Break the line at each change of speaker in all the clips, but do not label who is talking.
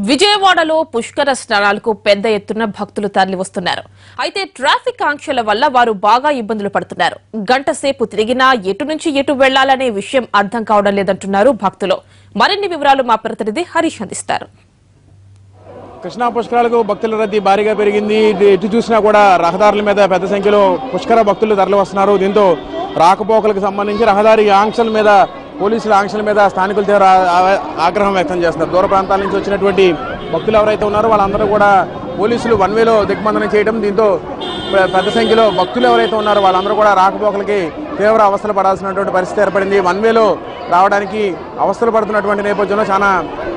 విజయవాడలో పుష్కర స్నానాలకు పెద్ద ఎత్తున భక్తులు తరలివస్తున్నారు. అయితే ట్రాఫిక్ ఆంక్షల వల్ల వారు బాగా ఇబ్బందులు పడుతున్నారు. గంట సేపు తిరిగినా ఎటు నుంచి ఎటు వెళ్లాలనే విషయం అర్థం కావడం లేదంటున్నారు భక్తులు. మరిన్ని వివరాలు మా ప్రతినిధి హరీష్ అందిస్తారు.
కృష్ణా పుష్కరాలకు భక్తుల రద్దీ భారీగా పెరిగింది. ఎటు చూసినా కూడా రహదారుల మీద పెద్ద సంఖ్యలో పుష్కర భక్తులు తరలి వస్తున్నారు. దీంతో రాకపోకలకు సంబంధించి రహదారి ఆంక్షల మీద, పోలీసుల ఆంక్షల మీద స్థానికులు తీవ్ర ఆగ్రహం వ్యక్తం చేస్తున్నారు. దూర ప్రాంతాల నుంచి వచ్చినటువంటి భక్తులు ఎవరైతే ఉన్నారో వాళ్ళందరూ కూడా పోలీసులు వన్ వేలో దిగ్బంధనం చేయడం, దీంతో పెద్ద సంఖ్యలో భక్తులు ఎవరైతే ఉన్నారో వాళ్ళందరూ కూడా రాకపోకలకి తీవ్ర అవస్థలు పడాల్సినటువంటి పరిస్థితి ఏర్పడింది. వన్ వేలో రావడానికి అవస్థలు పడుతున్నటువంటి నేపథ్యంలో చాలా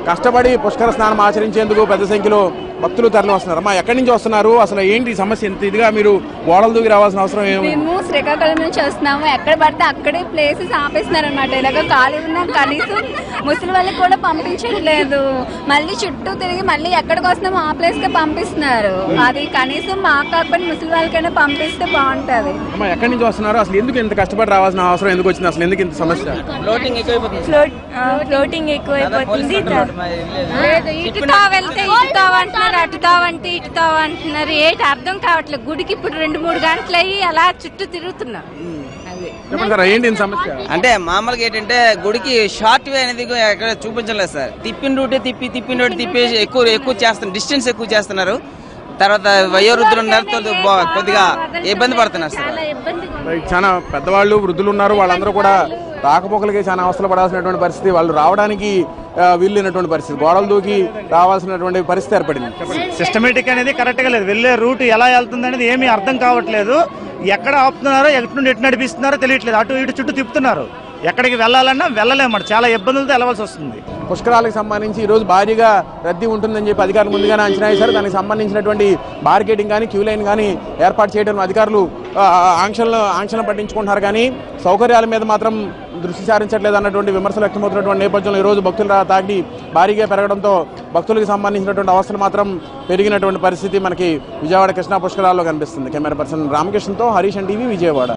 కష్టపడి పుష్కర స్నానం ఆచరించేందుకు పెద్ద సంఖ్యలో భక్తులు తరలి వస్తున్నారు. అమ్మా, ఎక్కడి నుంచి వస్తున్నారు? అసలు ఏంటి సమస్య? ఎంత ఇదిగా మీరు గోడలు దూకి రావాల్సిన అవసరం ఏమి?
మేము శ్రీకాకుళం నుంచి వస్తున్నాము. ఎక్కడ పడితే అక్కడే ప్లేసెస్ ఆపేస్తున్నారు అనమాట. ఇలాగ ఖాళీ ఉన్నా కనీసం ముసలి వాళ్ళకి కూడా పంపించట్లేదు. మళ్ళీ చుట్టూ తిరిగి మళ్ళీ ఎక్కడికి వస్తున్నామో ఆ ప్లేస్ కే పంపిస్తున్నారు. అది కనీసం మాకు కాకపోతే ముసలి వాళ్ళకైనా పంపిస్తే బాగుంటది.
అమ్మా, ఎక్కడి నుంచి వస్తున్నారు? అసలు ఎందుకు ఇంత కష్టపడి రావాల్సిన అవసరం ఎందుకు వచ్చింది? అసలు ఎందుకు ఇంత సమస్య?
ఫ్లోటింగ్ ఎక్కువైపోతుంది. ఇటుతో వెళ్తే ఇటుతో అంటున్నారు, అటుతో అంటే ఇటుతో అంటున్నారు. ఏంటి అర్థం కావట్లేదు. గుడికి ఇప్పుడు 2-3 గంటలు అయ్యి అలా చుట్టూ తిరుగుతున్నాం.
అంటే మామూలుగా ఏంటంటే గుడికి షార్ట్ వే అనేది ఎక్కడ చూపించలేదు సార్. తిప్పిన రూటే తిప్పిన రూట్ తిప్పేసి ఎక్కువ చేస్తున్నారు, డిస్టెన్స్ ఎక్కువ చేస్తున్నారు. తర్వాత వయోవృద్ధులు ఉన్నారు, కొద్దిగా ఇబ్బంది పడుతున్నారు సార్.
చాలా పెద్దవాళ్ళు, వృద్ధులు ఉన్నారు. వాళ్ళందరూ కూడా రాకపోకలకి చాలా అవస్థలు పడాల్సినటువంటి పరిస్థితి, వాళ్ళు రావడానికి వీళ్ళైనటువంటి పరిస్థితి, గోడలు దూకి రావాల్సినటువంటి పరిస్థితి ఏర్పడింది.
సిస్టమేటిక్ అనేది కరెక్ట్గా లేదు. వెళ్ళే రూట్ ఎలా వెళ్తుంది అనేది ఏమీ అర్థం కావట్లేదు. ఎక్కడ ఆపుతున్నారో, ఎటు నుండి ఎటు నడిపిస్తున్నారో తెలియట్లేదు. అటు ఇటు చుట్టూ తిప్పుతున్నారు. ఎక్కడికి వెళ్ళాలన్నా వెళ్ళలేమట. చాలా ఇబ్బందులతో వెళ్ళవలసి వస్తుంది.
పుష్కరాలకు సంబంధించి ఈరోజు భారీగా రద్దీ ఉంటుందని చెప్పి అధికారులు ముందుగానే అంచనా వేశారు. దానికి సంబంధించినటువంటి బార్గేటింగ్ కానీ, క్యూ లైన్ కానీ ఏర్పాటు చేయడం అధికారులు ఆంక్షలను పట్టించుకుంటున్నారు. కానీ సౌకర్యాల మీద మాత్రం దృష్టి సారించట్లేదు అన్నటువంటి విమర్శలు వ్యక్తమవుతున్నటువంటి నేపథ్యంలో ఈరోజు భక్తుల తాకిడి భారీగా పెరగడంతో భక్తులకు సంబంధించినటువంటి అవస్థలు మాత్రం పెరిగినటువంటి పరిస్థితి మనకి విజయవాడ కృష్ణా పుష్కరాల్లో కనిపిస్తుంది. కెమెరా పర్సన్ రామకృష్ణతో హరీష్ టీవీ, విజయవాడ.